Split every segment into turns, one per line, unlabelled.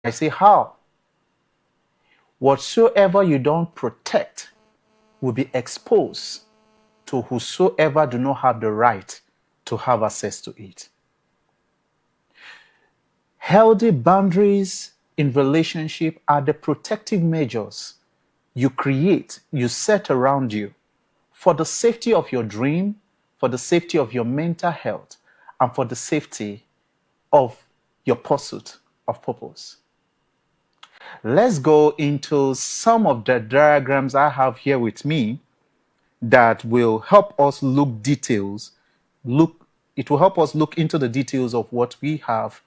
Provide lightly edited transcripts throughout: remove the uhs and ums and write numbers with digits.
I say, how? Whatsoever you don't protect will be exposed to whosoever do not have the right to have access to it. Healthy boundaries in relationship are the protective measures you create, you set around you for the safety of your dream, for the safety of your mental health, and for the safety of your pursuit of purpose. Let's go into some of the diagrams I have here with me that will help us it will help us look into the details of what we have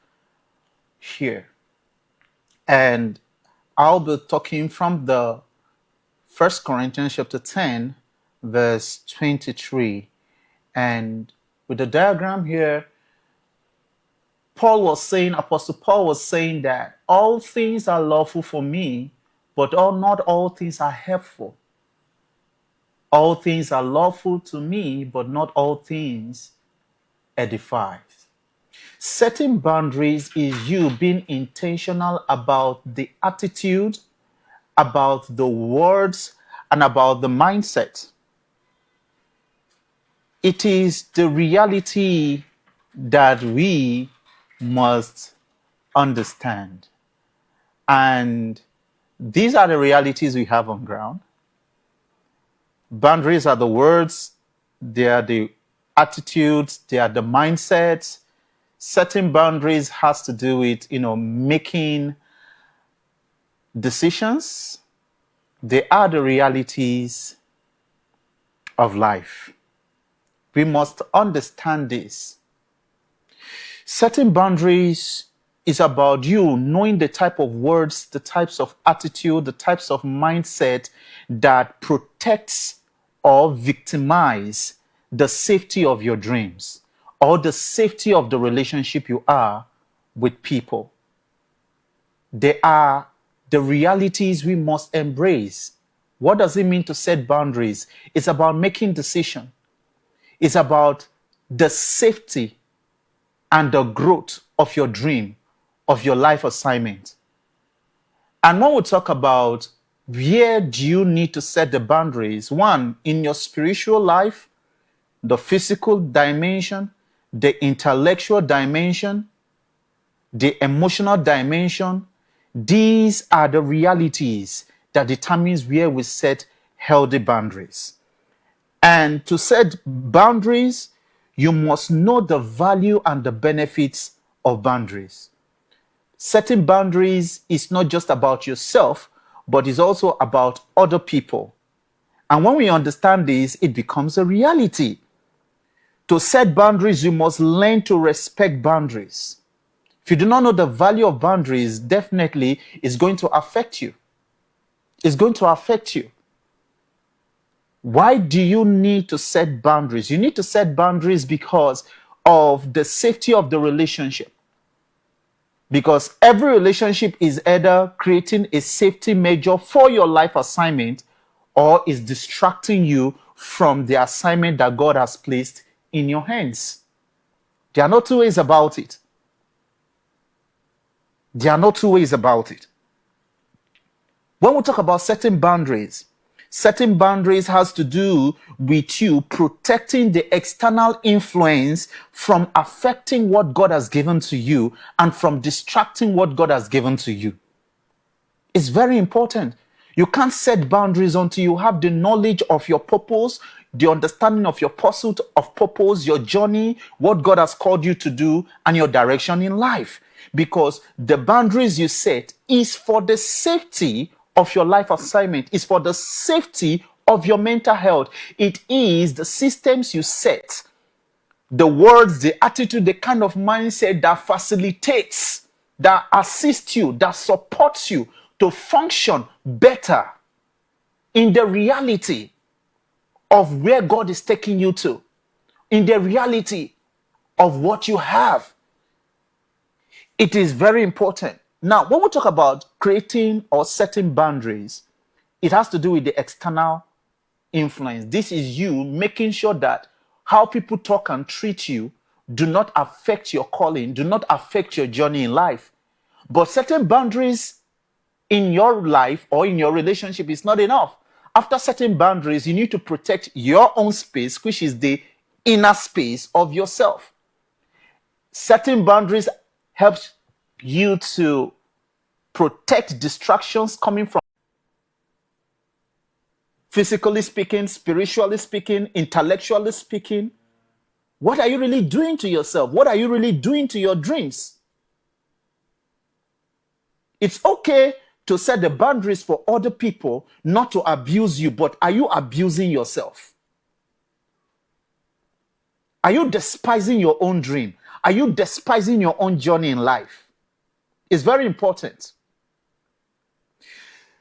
here. And I'll be talking from the 1 Corinthians chapter 10, verse 23. And with the diagram here, Apostle Paul was saying that all things are lawful for me, but not all things are helpful. All things are lawful to me, but not all things edify. Setting boundaries is you being intentional about the attitude, about the words, and about the mindset. It is the reality that we must understand. And these are the realities we have on ground. Boundaries are the words, they are the attitudes, they are the mindsets. Setting boundaries has to do with, making decisions. They are the realities of life. We must understand this. Setting boundaries is about you knowing the type of words, the types of attitude, the types of mindset that protects or victimize the safety of your dreams or the safety of the relationship you are with people. They are the realities we must embrace. What does it mean to set boundaries? It's about making decisions. It's about the safety and the growth of your dream, of your life assignment. And when we talk about where do you need to set the boundaries, one, in your spiritual life, the physical dimension, the intellectual dimension, the emotional dimension, these are the realities that determines where we set healthy boundaries. And to set boundaries, you must know the value and the benefits of boundaries. Setting boundaries is not just about yourself, but is also about other people. And when we understand this, it becomes a reality. To set boundaries, you must learn to respect boundaries. If you do not know the value of boundaries, definitely it's going to affect you. It's going to affect you. Why do you need to set boundaries? You need to set boundaries because of the safety of the relationship. Because every relationship is either creating a safety measure for your life assignment or is distracting you from the assignment that God has placed in your hands. There are no two ways about it. There are no two ways about it. When we talk about setting boundaries has to do with you protecting the external influence from affecting what God has given to you and from distracting what God has given to you. It's very important. You can't set boundaries until you have the knowledge of your purpose, the understanding of your pursuit of purpose, your journey, what God has called you to do, and your direction in life. Because the boundaries you set is for the safety of your life assignment, is for the safety of your mental health. It is the systems you set, the words, the attitude, the kind of mindset that facilitates, that assists you, that supports you to function better in the reality of where God is taking you to, in the reality of what you have. It is very important. Now, when we talk about creating or setting boundaries, it has to do with the external influence. This is you making sure that how people talk and treat you do not affect your calling, do not affect your journey in life. But setting boundaries in your life or in your relationship is not enough. After setting boundaries, you need to protect your own space, which is the inner space of yourself. Setting boundaries helps you to protect distractions coming from physically speaking, spiritually speaking, intellectually speaking. What are you really doing to yourself? What are you really doing to your dreams? It's okay to set the boundaries for other people, not to abuse you, but are you abusing yourself? Are you despising your own dream? Are you despising your own journey in life? It's very important.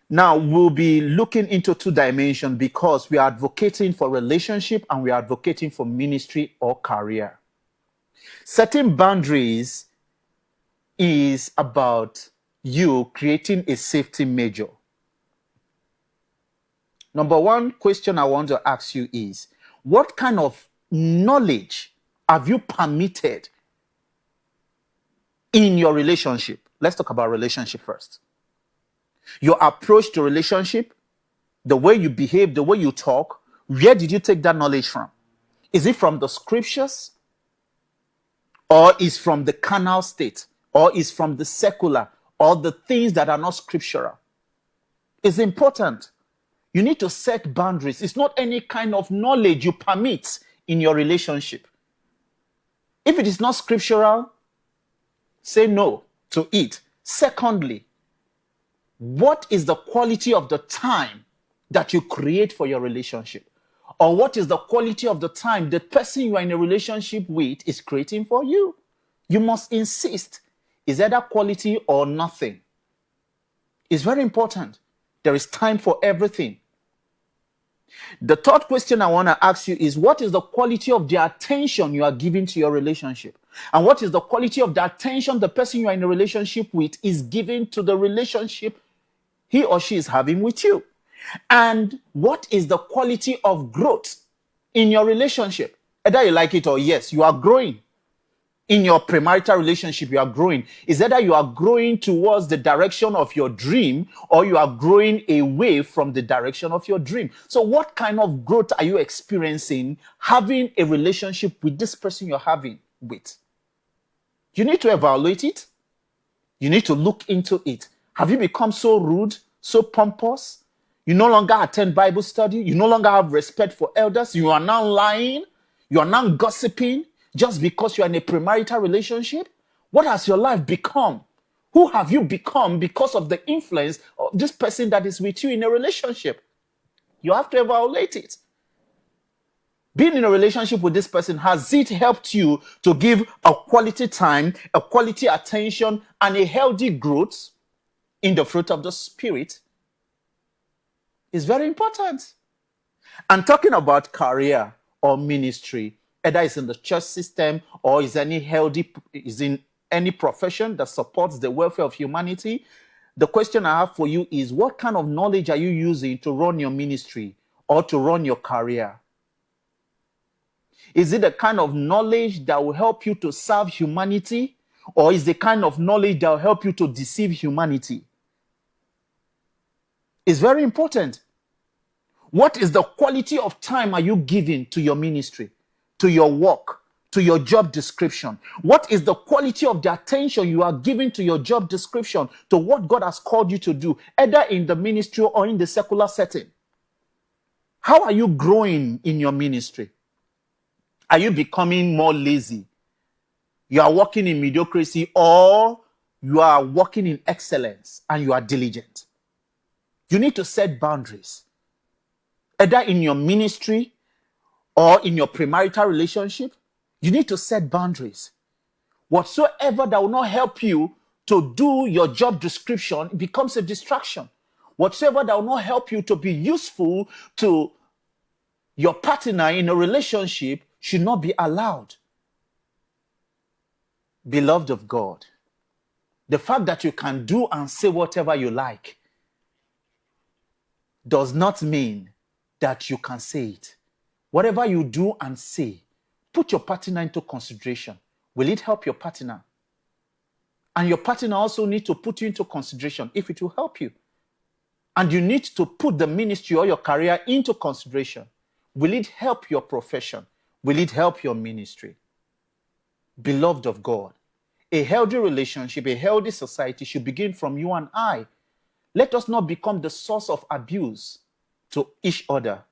Now, we'll be looking into two dimensions because we are advocating for relationship and we are advocating for ministry or career. Setting boundaries is about you creating a safety measure. Number one question I want to ask you is, what kind of knowledge have you permitted in your relationship? Let's talk about relationship first. Your approach to relationship, the way you behave, the way you talk, where did you take that knowledge from? Is it from the scriptures? Or is from the carnal state? Or is from the secular? Or the things that are not scriptural? It's important. You need to set boundaries. It's not any kind of knowledge you permit in your relationship. If it is not scriptural, say no to it. Secondly, what is the quality of the time that you create for your relationship? Or what is the quality of the time the person you are in a relationship with is creating for you? You must insist. Is either quality or nothing? It's very important. There is time for everything. The third question I want to ask you is, what is the quality of the attention you are giving to your relationship? And what is the quality of the attention the person you are in a relationship with is giving to the relationship he or she is having with you? And what is the quality of growth in your relationship? Either you like it or yes, you are growing. In your premarital relationship, you are growing. It's either you are growing towards the direction of your dream or you are growing away from the direction of your dream. So what kind of growth are you experiencing having a relationship with this person you're having with? You need to evaluate it. You need to look into it. Have you become so rude, so pompous? You no longer attend Bible study. You no longer have respect for elders. You are now lying. You are now gossiping just because you are in a premarital relationship. What has your life become? Who have you become because of the influence of this person that is with you in a relationship? You have to evaluate it. Being in a relationship with this person, has it helped you to give a quality time, a quality attention, and a healthy growth in the fruit of the Spirit? Is very important. And talking about career or ministry, either it's in the church system or is in any profession that supports the welfare of humanity, the question I have for you is, what kind of knowledge are you using to run your ministry or to run your career? Is it the kind of knowledge that will help you to serve humanity, or is the kind of knowledge that will help you to deceive humanity? It's very important. What is the quality of time are you giving to your ministry, to your work, to your job description? What is the quality of the attention you are giving to your job description, to what God has called you to do, either in the ministry or in the secular setting? How are you growing in your ministry? Are you becoming more lazy? You are working in mediocrity, or you are working in excellence and you are diligent? You need to set boundaries, either in your ministry or in your premarital relationship. You need to set boundaries. Whatsoever that will not help you to do your job description becomes a distraction. Whatsoever that will not help you to be useful to your partner in a relationship should not be allowed. Beloved of God, the fact that you can do and say whatever you like does not mean that you can say it. Whatever you do and say, put your partner into consideration. Will it help your partner? And your partner also needs to put you into consideration if it will help you. And you need to put the ministry or your career into consideration. Will it help your profession? Will it help your ministry? Beloved of God, a healthy relationship, a healthy society should begin from you and I. Let us not become the source of abuse to each other.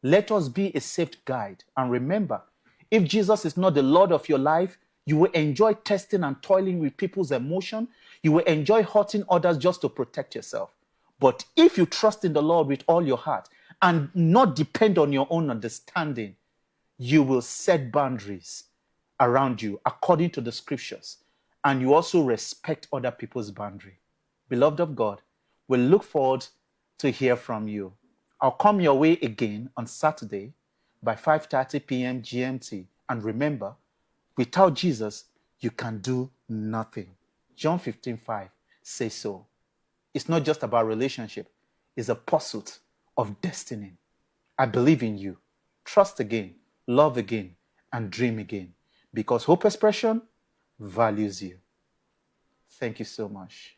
Let us be a safe guide. And remember, if Jesus is not the Lord of your life, you will enjoy testing and toiling with people's emotion. You will enjoy hurting others just to protect yourself. But if you trust in the Lord with all your heart and not depend on your own understanding, you will set boundaries around you according to the scriptures. And you also respect other people's boundary. Beloved of God, we look forward to hear from you. I'll come your way again on Saturday by 5:30 p.m. GMT. And remember, without Jesus, you can do nothing. John 15:5 says so. It's not just about relationship. It's a pursuit of destiny. I believe in you. Trust again, love again, and dream again. Because Hope Expression values you. Thank you so much.